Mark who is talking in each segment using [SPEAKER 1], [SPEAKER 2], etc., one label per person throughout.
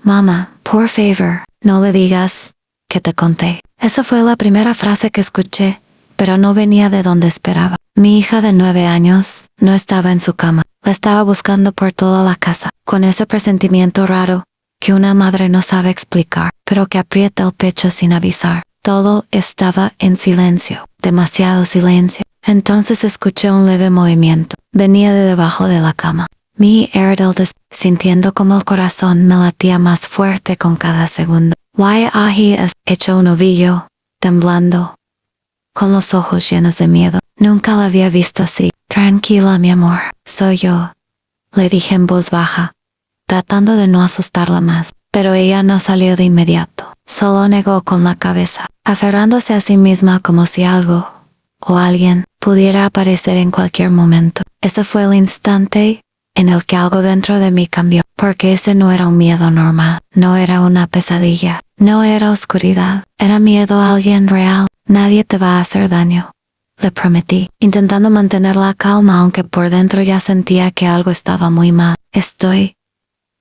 [SPEAKER 1] Mamá, por favor, no le digas que te conté. Esa fue la primera frase que escuché, pero no venía de donde esperaba. Mi hija de 9 años no estaba en su cama. La estaba buscando por toda la casa, con ese presentimiento raro que una madre no sabe explicar, pero que aprieta el pecho sin avisar. Todo estaba en silencio, demasiado silencio. Entonces escuché un leve movimiento. Venía de debajo de la cama. Mi Erdeldes, sintiendo como el corazón me latía más fuerte con cada segundo. Ahi hecho un ovillo, temblando, con los ojos llenos de miedo. Nunca la había visto así. Tranquila, mi amor, soy yo, le dije en voz baja, tratando de no asustarla más. Pero ella no salió de inmediato. Solo negó con la cabeza, aferrándose a sí misma como si algo o alguien pudiera aparecer en cualquier momento. Ese fue el instante en el que algo dentro de mí cambió, porque ese no era un miedo normal, no era una pesadilla, no era oscuridad, era miedo a alguien real. Nadie te va a hacer daño, le prometí, intentando mantener la calma aunque por dentro ya sentía que algo estaba muy mal. Estoy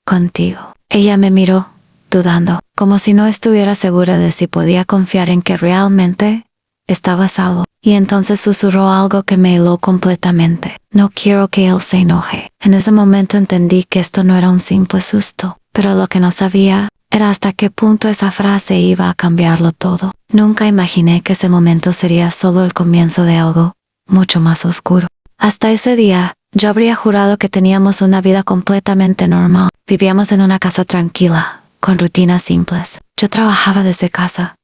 [SPEAKER 1] contigo. Ella me miró, dudando, como si no estuviera segura de si podía confiar en que realmente estaba a salvo. Y entonces susurró algo que me heló completamente. No quiero que él se enoje. En ese momento entendí que esto no era un simple susto, pero lo que no sabía era hasta qué punto esa frase iba a cambiarlo todo. Nunca imaginé que ese momento sería solo el comienzo de algo mucho más oscuro. Hasta ese día, yo habría jurado que teníamos una vida completamente normal. Vivíamos en una casa tranquila, con rutinas simples. Yo trabajaba desde casa.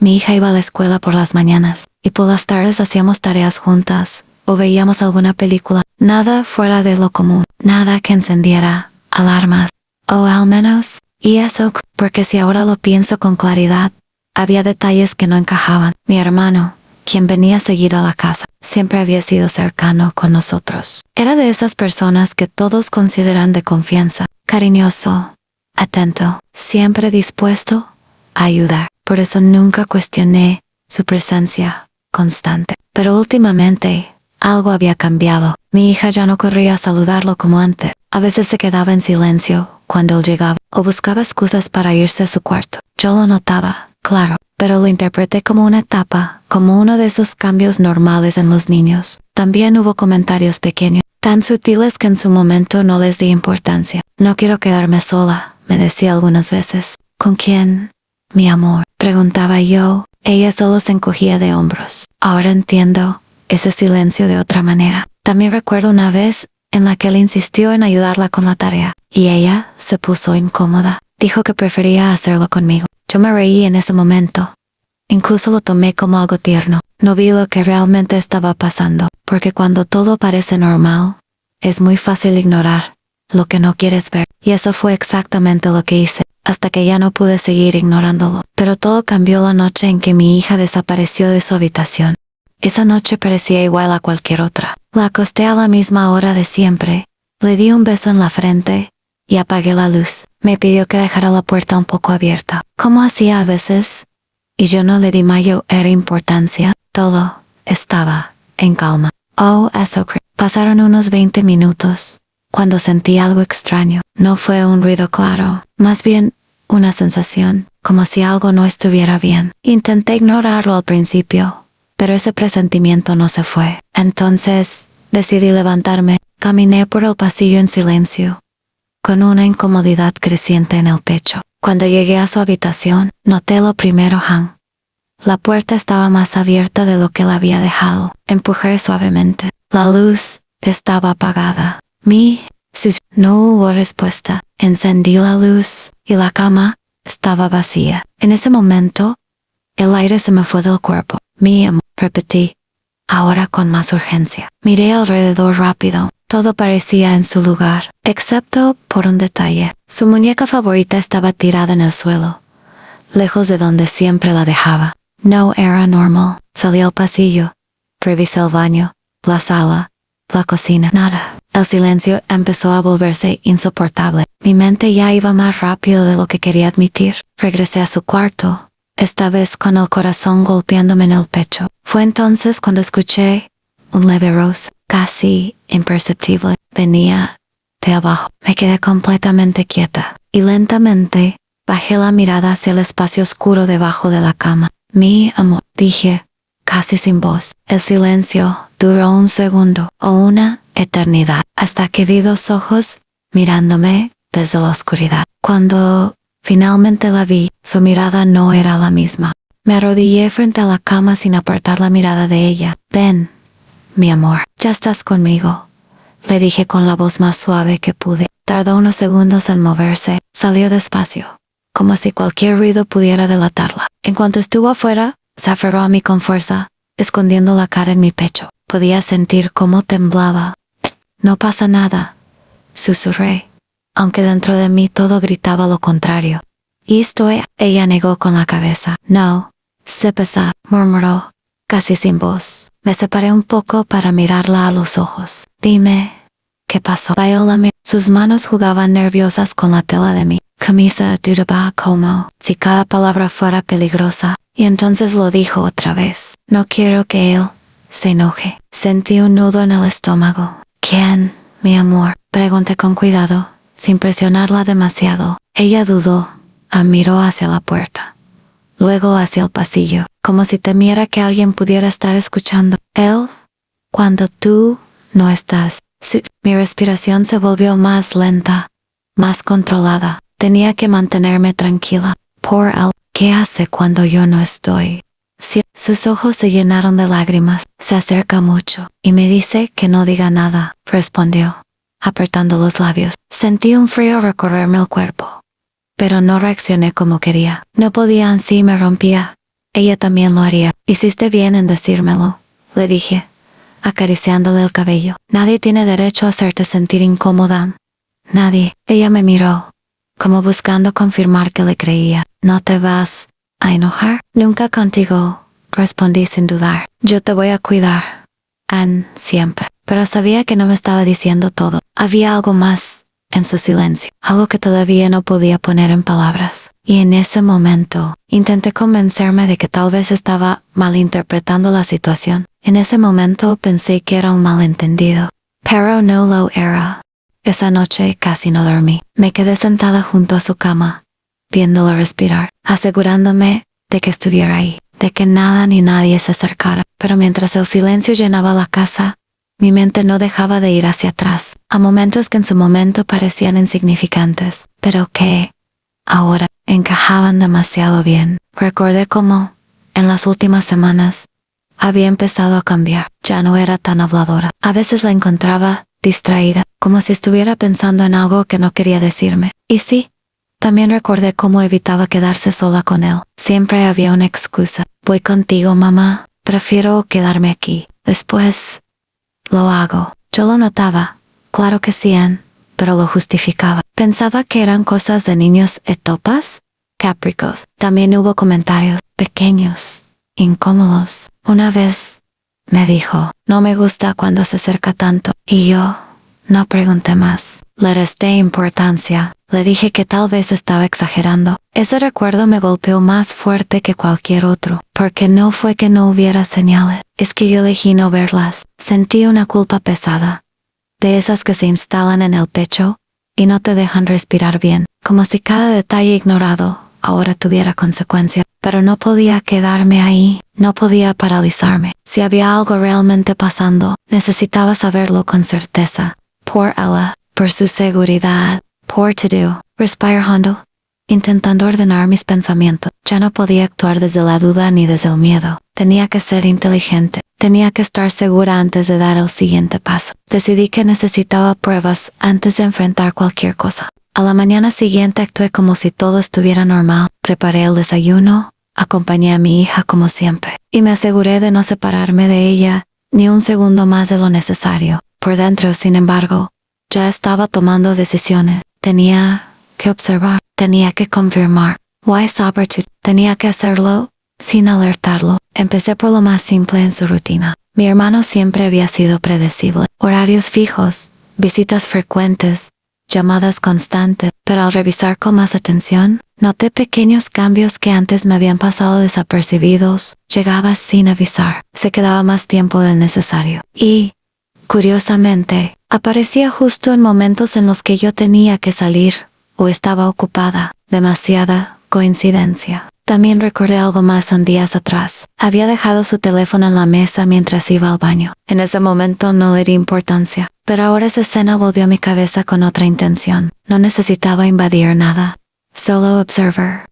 [SPEAKER 1] Mi hija iba a la escuela por las mañanas, y por las tardes hacíamos tareas juntas, o veíamos alguna película. Nada fuera de lo común, nada que encendiera alarmas, o al menos, y eso, porque si ahora lo pienso con claridad, había detalles que no encajaban. Mi hermano, quien venía seguido a la casa, siempre había sido cercano con nosotros. Era de esas personas que todos consideran de confianza, cariñoso, atento, siempre dispuesto a ayudar. Por eso nunca cuestioné su presencia constante. Pero últimamente, algo había cambiado. Mi hija ya no corría a saludarlo como antes. A veces se quedaba en silencio cuando él llegaba, o buscaba excusas para irse a su cuarto. Yo lo notaba, claro, pero lo interpreté como una etapa, como uno de esos cambios normales en los niños. También hubo comentarios pequeños, tan sutiles que en su momento no les di importancia. No quiero quedarme sola, me decía algunas veces. ¿Con quién, mi amor?, preguntaba yo. Ella solo se encogía de hombros. Ahora entiendo ese silencio de otra manera. También recuerdo una vez en la que él insistió en ayudarla con la tarea, y ella se puso incómoda. Dijo que prefería hacerlo conmigo. Yo me reí en ese momento. Incluso lo tomé como algo tierno. No vi lo que realmente estaba pasando, porque cuando todo parece normal, es muy fácil ignorar lo que no quieres ver. Y eso fue exactamente lo que hice, hasta que ya no pude seguir ignorándolo. Pero todo cambió la noche en que mi hija desapareció de su habitación. Esa noche parecía igual a cualquier otra. La acosté a la misma hora de siempre, le di un beso en la frente y apagué la luz. Me pidió que dejara la puerta un poco abierta, como hacía a veces, y yo no le di mayor importancia. Todo estaba en calma. Oh, eso creo. Pasaron unos 20 minutos, cuando sentí algo extraño. No fue un ruido claro, más bien una sensación, como si algo no estuviera bien. Intenté ignorarlo al principio, pero ese presentimiento no se fue. Entonces, decidí levantarme. Caminé por el pasillo en silencio, con una incomodidad creciente en el pecho. Cuando llegué a su habitación, noté lo primero, Han. La puerta estaba más abierta de lo que la había dejado. Empujé suavemente. La luz estaba apagada. No hubo respuesta. Encendí la luz, y la cama estaba vacía. En ese momento, el aire se me fue del cuerpo. Mi amor, repetí, ahora con más urgencia. Miré alrededor rápido. Todo parecía en su lugar, excepto por un detalle. Su muñeca favorita estaba tirada en el suelo, lejos de donde siempre la dejaba. No era normal. Salí al pasillo. Revisé el baño, la sala, la cocina. Nada. El silencio empezó a volverse insoportable. Mi mente ya iba más rápido de lo que quería admitir. Regresé a su cuarto, esta vez con el corazón golpeándome en el pecho. Fue entonces cuando escuché un leve roce, casi imperceptible. Venía de abajo. Me quedé completamente quieta, y lentamente Bajé la mirada hacia el espacio oscuro debajo de la cama. Mi amor, dije, casi sin voz. El silencio duró un segundo o una eternidad, hasta que vi dos ojos mirándome desde la oscuridad. Cuando finalmente la vi, su mirada no era la misma. Me arrodillé frente a la cama sin apartar la mirada de ella. Ven, mi amor, ya estás conmigo, le dije con la voz más suave que pude. Tardó unos segundos en moverse. Salió despacio, como si cualquier ruido pudiera delatarla. En cuanto estuvo afuera, se aferró a mí con fuerza, escondiendo la cara en mi pecho. Podía sentir cómo temblaba. No pasa nada, susurré, aunque dentro de mí todo gritaba lo contrario. ¿Y estoy? Ella negó con la cabeza. No, se pesa, murmuró, casi sin voz. Me separé un poco para mirarla a los ojos. Dime, ¿qué pasó? Viola miró. Sus manos jugaban nerviosas con la tela de mi camisa, dudaba como si cada palabra fuera peligrosa, y entonces lo dijo otra vez. No quiero que él se enoje. Sentí un nudo en el estómago. ¿Quién, mi amor? Pregunté con cuidado, sin presionarla demasiado. Ella dudó, miró hacia la puerta, luego hacia el pasillo, como si temiera que alguien pudiera estar escuchando. Él, cuando tú no estás. Mi respiración se volvió más lenta, más controlada. Tenía que mantenerme tranquila. Por él, ¿qué hace cuando yo no estoy? Sí. Sus ojos se llenaron de lágrimas. Se acerca mucho y me dice que no diga nada, respondió, apretando los labios. Sentí un frío recorrerme el cuerpo, pero no reaccioné como quería. No podía, así me rompía. Ella también lo haría. Hiciste bien en decírmelo, le dije, acariciándole el cabello. Nadie tiene derecho a hacerte sentir incómoda. Nadie. Ella me miró, como buscando confirmar que le creía. ¿No te vas a enojar? Nunca contigo, respondí sin dudar. Yo te voy a cuidar. Anne, siempre. Pero sabía que no me estaba diciendo todo. Había algo más en su silencio, algo que todavía no podía poner en palabras. Y en ese momento, intenté convencerme de que tal vez estaba malinterpretando la situación. En ese momento pensé que era un malentendido, pero no lo era. Esa noche casi no dormí. Me quedé sentada junto a su cama, viéndolo respirar, asegurándome de que estuviera ahí, de que nada ni nadie se acercara. Pero mientras el silencio llenaba la casa, mi mente no dejaba de ir hacia atrás, a momentos que en su momento parecían insignificantes, pero que ahora encajaban demasiado bien. Recordé cómo, en las últimas semanas, había empezado a cambiar. Ya no era tan habladora. A veces la encontraba distraída, como si estuviera pensando en algo que no quería decirme. Y sí, también recordé cómo evitaba quedarse sola con él. Siempre había una excusa. Voy contigo, mamá. Prefiero quedarme aquí. Después lo hago. Yo lo notaba. Claro que sí, Anne, pero lo justificaba. Pensaba que eran cosas de niños etopas, capricos. También hubo comentarios pequeños, incómodos. Una vez me dijo, no me gusta cuando se acerca tanto, y yo no pregunté más. Le resté importancia. Le dije que tal vez estaba exagerando. Ese recuerdo me golpeó más fuerte que cualquier otro, porque no fue que no hubiera señales, es que yo elegí no verlas. Sentí una culpa pesada, de esas que se instalan en el pecho y no te dejan respirar bien, como si cada detalle ignorado ahora tuviera consecuencias. Pero no podía quedarme ahí, no podía paralizarme. Si había algo realmente pasando, necesitaba saberlo con certeza. Por ella, por su seguridad, por todo. Respire hondo, intentando ordenar mis pensamientos. Ya no podía actuar desde la duda ni desde el miedo. Tenía que ser inteligente. Tenía que estar segura antes de dar el siguiente paso. Decidí que necesitaba pruebas antes de enfrentar cualquier cosa. A la mañana siguiente actué como si todo estuviera normal. Preparé el desayuno, acompañé a mi hija como siempre, y me aseguré de no separarme de ella ni un segundo más de lo necesario. Por dentro, sin embargo, ya estaba tomando decisiones. Tenía que observar, tenía que confirmar. Wise Opportunity. Tenía que hacerlo sin alertarlo. Empecé por lo más simple en su rutina. Mi hermano siempre había sido predecible. Horarios fijos, visitas frecuentes, llamadas constantes, pero al revisar con más atención, noté pequeños cambios que antes me habían pasado desapercibidos. Llegaba sin avisar, se quedaba más tiempo del necesario. Y, curiosamente, aparecía justo en momentos en los que yo tenía que salir o estaba ocupada. Demasiada coincidencia. También recordé algo más en días atrás. Había dejado su teléfono en la mesa mientras iba al baño. En ese momento no le di importancia, pero ahora esa escena volvió a mi cabeza con otra intención. No necesitaba invadir nada. Solo observer.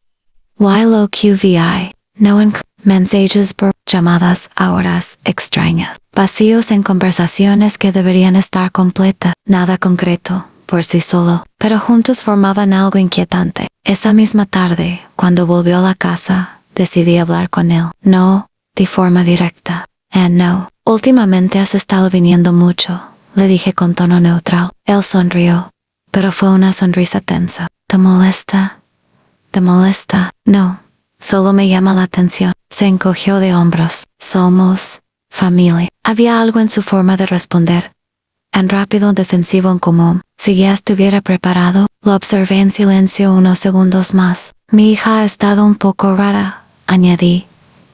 [SPEAKER 1] YLOQVI. Mensajes por llamadas a horas extrañas. Vacíos en conversaciones que deberían estar completas. Nada concreto por sí solo, pero juntos formaban algo inquietante. Esa misma tarde, cuando volvió a la casa, decidí hablar con él. No, de forma directa. No, últimamente has estado viniendo mucho, le dije con tono neutral. Él sonrió, pero fue una sonrisa tensa. ¿Te molesta? ¿Te molesta? No, solo me llama la atención. Se encogió de hombros. Somos familia. Había algo en su forma de responder. En rápido, defensivo en común. Si ya estuviera preparado, lo observé en silencio unos segundos más. Mi hija ha estado un poco rara, añadí,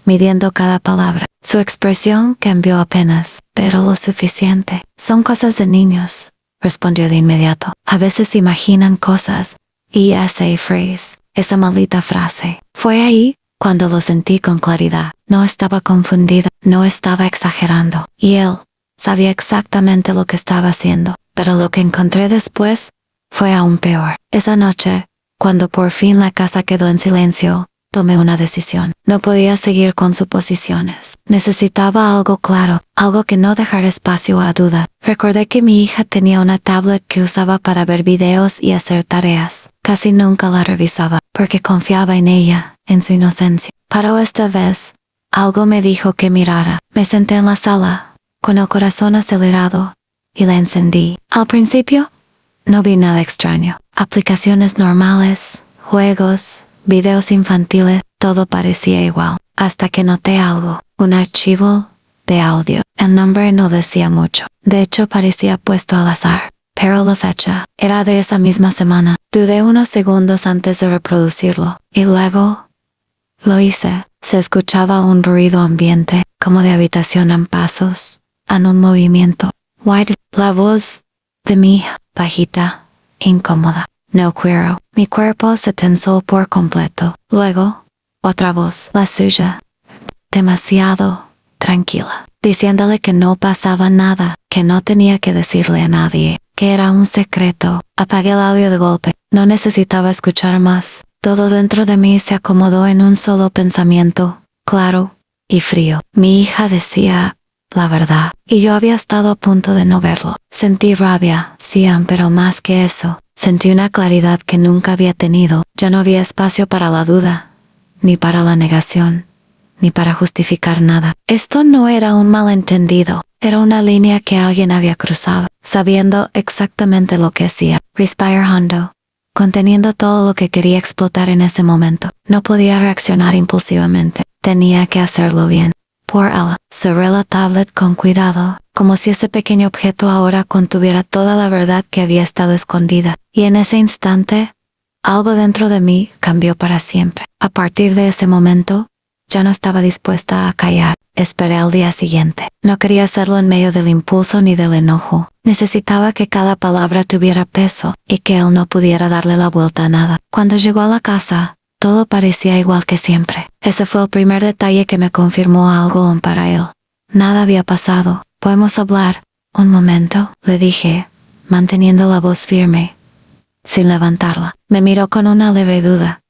[SPEAKER 1] midiendo cada palabra. Su expresión cambió apenas, pero lo suficiente. Son cosas de niños, respondió de inmediato. A veces imaginan cosas. Y esa phrase, esa maldita frase. Fue ahí cuando lo sentí con claridad. No estaba confundida, no estaba exagerando. Y él sabía exactamente lo que estaba haciendo, pero lo que encontré después fue aún peor. Esa noche, cuando por fin la casa quedó en silencio, tomé una decisión. No podía seguir con suposiciones. Necesitaba algo claro, algo que no dejara espacio a duda. Recordé que mi hija tenía una tablet que usaba para ver videos y hacer tareas. Casi nunca la revisaba, porque confiaba en ella, en su inocencia. Pero esta vez, algo me dijo que mirara. Me senté en la sala, con el corazón acelerado, y la encendí. Al principio, no vi nada extraño. Aplicaciones normales, juegos, videos infantiles, todo parecía igual. Hasta que noté algo, un archivo de audio. El nombre no decía mucho. De hecho, parecía puesto al azar. Pero la fecha era de esa misma semana. Dudé unos segundos antes de reproducirlo. Y luego lo hice. Se escuchaba un ruido ambiente, como de habitación en pasos, en un movimiento. La voz de mi hija, bajita, incómoda. No quiero. Mi cuerpo se tensó por completo. Luego, otra voz, la suya, demasiado tranquila, diciéndole que no pasaba nada, que no tenía que decirle a nadie, que era un secreto. Apagué el audio de golpe. No necesitaba escuchar más. Todo dentro de mí se acomodó en un solo pensamiento, claro y frío. Mi hija decía la verdad, y yo había estado a punto de no verlo. Sentí rabia, sí, pero más que eso, sentí una claridad que nunca había tenido. Ya no había espacio para la duda, ni para la negación, ni para justificar nada. Esto no era un malentendido, era una línea que alguien había cruzado, sabiendo exactamente lo que hacía. Respire hondo, conteniendo todo lo que quería explotar en ese momento. No podía reaccionar impulsivamente, tenía que hacerlo bien. Por ella, cerré la tablet con cuidado, como si ese pequeño objeto ahora contuviera toda la verdad que había estado escondida. Y en ese instante, algo dentro de mí cambió para siempre. A partir de ese momento, ya no estaba dispuesta a callar. Esperé al día siguiente. No quería hacerlo en medio del impulso ni del enojo. Necesitaba que cada palabra tuviera peso, y que él no pudiera darle la vuelta a nada. Cuando llegó a la casa, todo parecía igual que siempre. Ese fue el primer detalle que me confirmó algo para él. Nada había pasado. ¿Podemos hablar? Un momento, le dije, manteniendo la voz firme, sin levantarla. Me miró con una leve duda,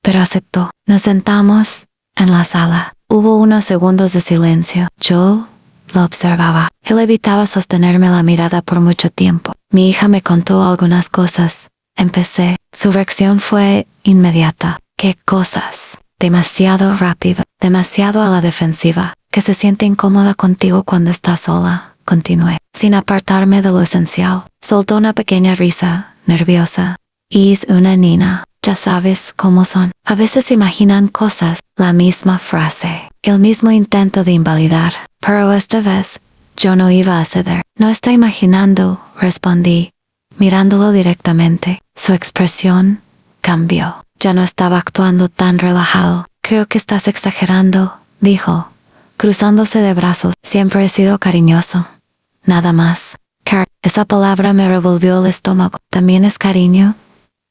[SPEAKER 1] pero aceptó. Nos sentamos en la sala. Hubo unos segundos de silencio. Yo lo observaba. Él evitaba sostenerme la mirada por mucho tiempo. Mi hija me contó algunas cosas. Empecé. Su reacción fue inmediata. ¿Qué cosas? Demasiado rápido, demasiado a la defensiva, que se siente incómoda contigo cuando estás sola. Continué, sin apartarme de lo esencial. Soltó una pequeña risa, nerviosa. Y es una niña. Ya sabes cómo son. A veces imaginan cosas, la misma frase, el mismo intento de invalidar. Pero esta vez, yo no iba a ceder. No está imaginando, respondí, mirándolo directamente. Su expresión cambió. Ya no estaba actuando tan relajado. Creo que estás exagerando, dijo, cruzándose de brazos. Siempre he sido cariñoso. Nada más. Esa palabra me revolvió el estómago. ¿También es cariño?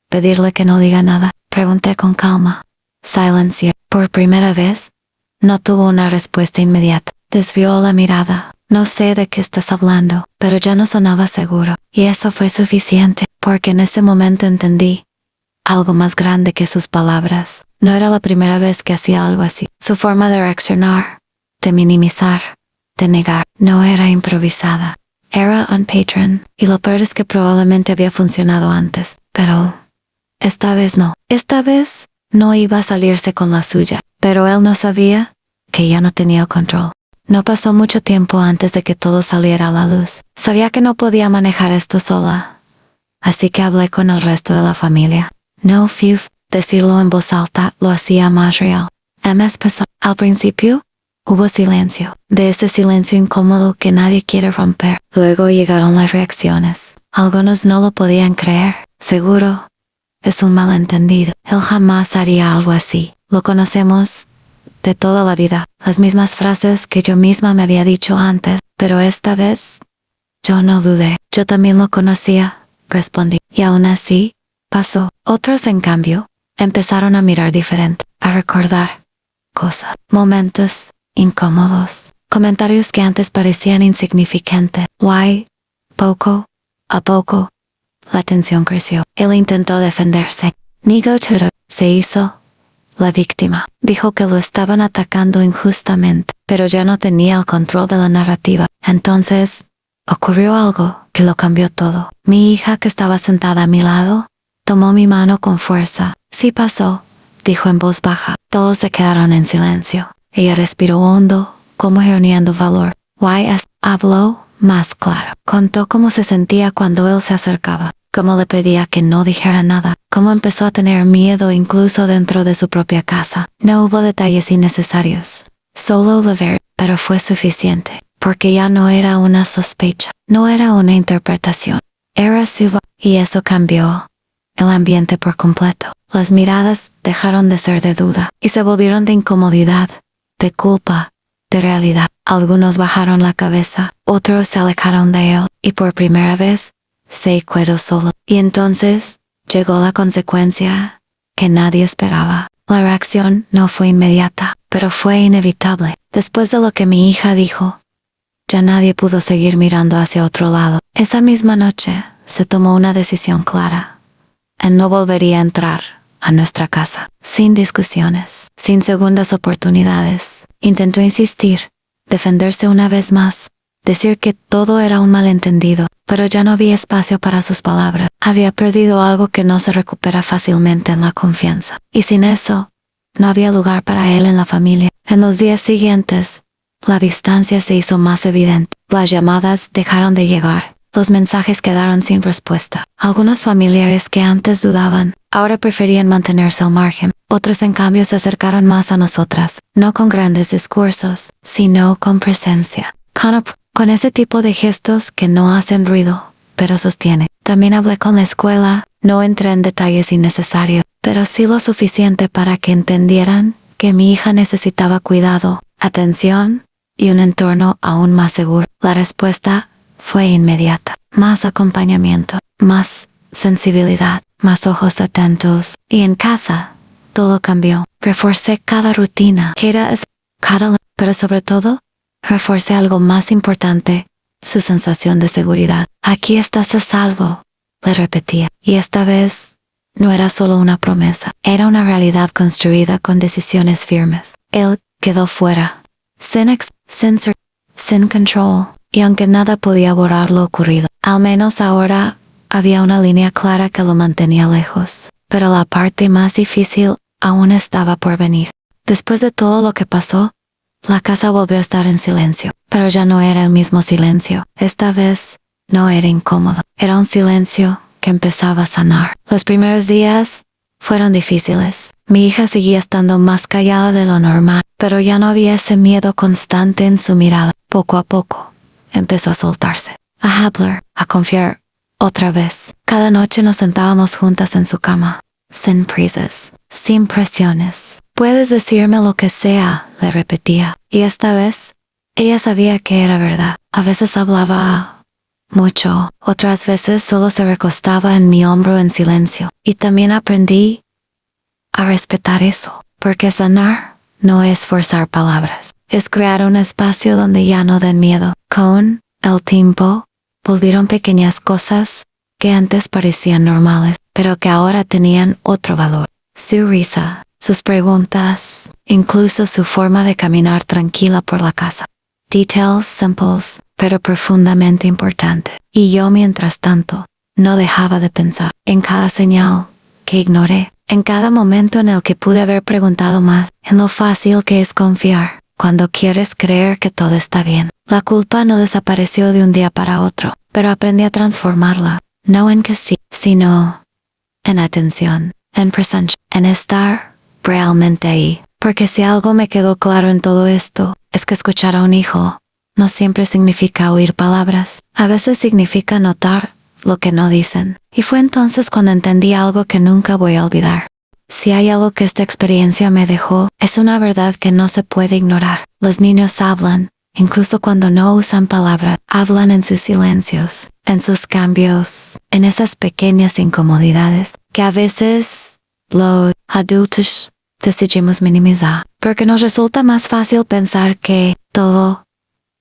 [SPEAKER 1] ¿Pedirle que no diga nada? Pregunté con calma. Silencio. Por primera vez, no tuvo una respuesta inmediata. Desvió la mirada. No sé de qué estás hablando, pero ya no sonaba seguro. Y eso fue suficiente, porque en ese momento entendí algo más grande que sus palabras. No era la primera vez que hacía algo así. Su forma de reaccionar, de minimizar, de negar, no era improvisada. Era un patrón, y lo peor es que probablemente había funcionado antes. Pero esta vez no. Esta vez no iba a salirse con la suya. Pero él no sabía que ya no tenía el control. No pasó mucho tiempo antes de que todo saliera a la luz. Sabía que no podía manejar esto sola, así que hablé con el resto de la familia. No, Fiu, decirlo en voz alta lo hacía más real. Al principio, hubo silencio. De ese silencio incómodo que nadie quiere romper. Luego llegaron las reacciones. Algunos no lo podían creer. Seguro, es un malentendido. Él jamás haría algo así. Lo conocemos de toda la vida. Las mismas frases que yo misma me había dicho antes. Pero esta vez, yo no dudé. Yo también lo conocía, respondí. Y aún así, pasó. Otros, en cambio, empezaron a mirar diferente, a recordar cosas, momentos incómodos, comentarios que antes parecían insignificantes. Poco a poco, la tensión creció. Él intentó defenderse. Nigo Turo se hizo la víctima. Dijo que lo estaban atacando injustamente, pero ya no tenía el control de la narrativa. Entonces, ocurrió algo que lo cambió todo. Mi hija, que estaba sentada a mi lado, tomó mi mano con fuerza. Sí pasó, dijo en voz baja. Todos se quedaron en silencio. Ella respiró hondo, como reuniendo valor. Habló más claro. Contó cómo se sentía cuando él se acercaba, cómo le pedía que no dijera nada, cómo empezó a tener miedo incluso dentro de su propia casa. No hubo detalles innecesarios. Solo la verdad, pero fue suficiente, porque ya no era una sospecha, no era una interpretación. Era su voz, y eso cambió el ambiente por completo. Las miradas dejaron de ser de duda y se volvieron de incomodidad, de culpa, de realidad. Algunos bajaron la cabeza, otros se alejaron de él, y por primera vez se quedó solo. Y entonces llegó la consecuencia que nadie esperaba. La reacción no fue inmediata, pero fue inevitable. Después de lo que mi hija dijo, ya nadie pudo seguir mirando hacia otro lado. Esa misma noche se tomó una decisión clara. Él no volvería a entrar a nuestra casa, sin discusiones, sin segundas oportunidades. Intentó insistir, defenderse una vez más, decir que todo era un malentendido, pero ya no había espacio para sus palabras. Había perdido algo que no se recupera fácilmente en la confianza. Y sin eso, no había lugar para él en la familia. En los días siguientes, la distancia se hizo más evidente. Las llamadas dejaron de llegar. Los mensajes quedaron sin respuesta. Algunos familiares que antes dudaban, ahora preferían mantenerse al margen. Otros, en cambio, se acercaron más a nosotras, no con grandes discursos, sino con presencia. Con ese tipo de gestos que no hacen ruido, pero sostienen. También hablé con la escuela, no entré en detalles innecesarios, pero sí lo suficiente para que entendieran que mi hija necesitaba cuidado, atención y un entorno aún más seguro. La respuesta fue inmediata. Más acompañamiento, más sensibilidad, más ojos atentos. Y en casa, todo cambió. Reforcé cada rutina, pero sobre todo, reforcé algo más importante, su sensación de seguridad. Aquí estás a salvo, le repetía. Y esta vez, no era solo una promesa, era una realidad construida con decisiones firmes. Él quedó fuera, sin control. Y aunque nada podía borrar lo ocurrido, al menos ahora había una línea clara que lo mantenía lejos. Pero la parte más difícil aún estaba por venir. Después de todo lo que pasó, la casa volvió a estar en silencio. Pero ya no era el mismo silencio. Esta vez no era incómodo. Era un silencio que empezaba a sanar. Los primeros días fueron difíciles. Mi hija seguía estando más callada de lo normal, pero ya no había ese miedo constante en su mirada. Poco a poco, empezó a soltarse, a hablar, a confiar otra vez. Cada noche nos sentábamos juntas en su cama, sin prisas, sin presiones. Puedes decirme lo que sea, le repetía. Y esta vez, ella sabía que era verdad. A veces hablaba mucho. Otras veces solo se recostaba en mi hombro en silencio. Y también aprendí a respetar eso, porque sanar no es forzar palabras, es crear un espacio donde ya no den miedo. Con el tiempo, volvieron pequeñas cosas que antes parecían normales, pero que ahora tenían otro valor. Su risa, sus preguntas, incluso su forma de caminar tranquila por la casa. Details simples, pero profundamente importantes. Y yo, mientras tanto, no dejaba de pensar en cada señal que ignoré, en cada momento en el que pude haber preguntado más, en lo fácil que es confiar cuando quieres creer que todo está bien. La culpa no desapareció de un día para otro, pero aprendí a transformarla, no en castigo, sino en atención, en presencia, en estar realmente ahí. Porque si algo me quedó claro en todo esto, es que escuchar a un hijo no siempre significa oír palabras, a veces significa notar lo que no dicen. Y fue entonces cuando entendí algo que nunca voy a olvidar. Si hay algo que esta experiencia me dejó, es una verdad que no se puede ignorar. Los niños hablan, incluso cuando no usan palabras, hablan en sus silencios, en sus cambios, en esas pequeñas incomodidades que a veces los adultos decidimos minimizar, porque nos resulta más fácil pensar que todo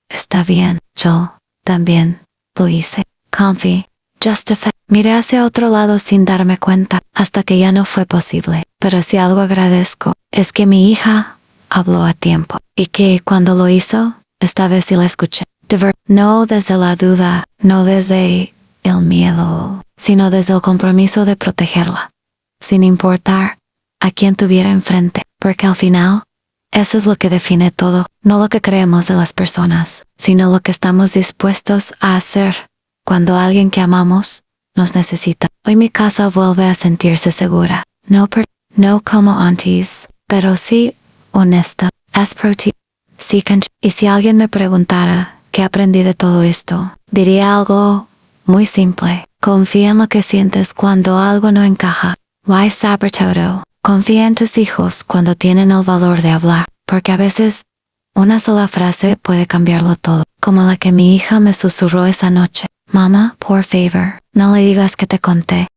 [SPEAKER 1] está bien. Yo también lo hice. Confí. Justify. Miré hacia otro lado sin darme cuenta, hasta que ya no fue posible. Pero si algo agradezco, es que mi hija habló a tiempo. Y que cuando lo hizo, esta vez sí la escuché. No desde la duda, no desde el miedo, sino desde el compromiso de protegerla. Sin importar a quién tuviera enfrente. Porque al final, eso es lo que define todo. No lo que creemos de las personas, sino lo que estamos dispuestos a hacer cuando alguien que amamos nos necesita. Hoy mi casa vuelve a sentirse segura. No como antes, pero sí honesta. Sí, y si alguien me preguntara qué aprendí de todo esto, diría algo muy simple. Confía en lo que sientes cuando algo no encaja. Why saber todo? Confía en tus hijos cuando tienen el valor de hablar, porque a veces una sola frase puede cambiarlo todo, como la que mi hija me susurró esa noche. Mamá, por favor, no le digas que te conté.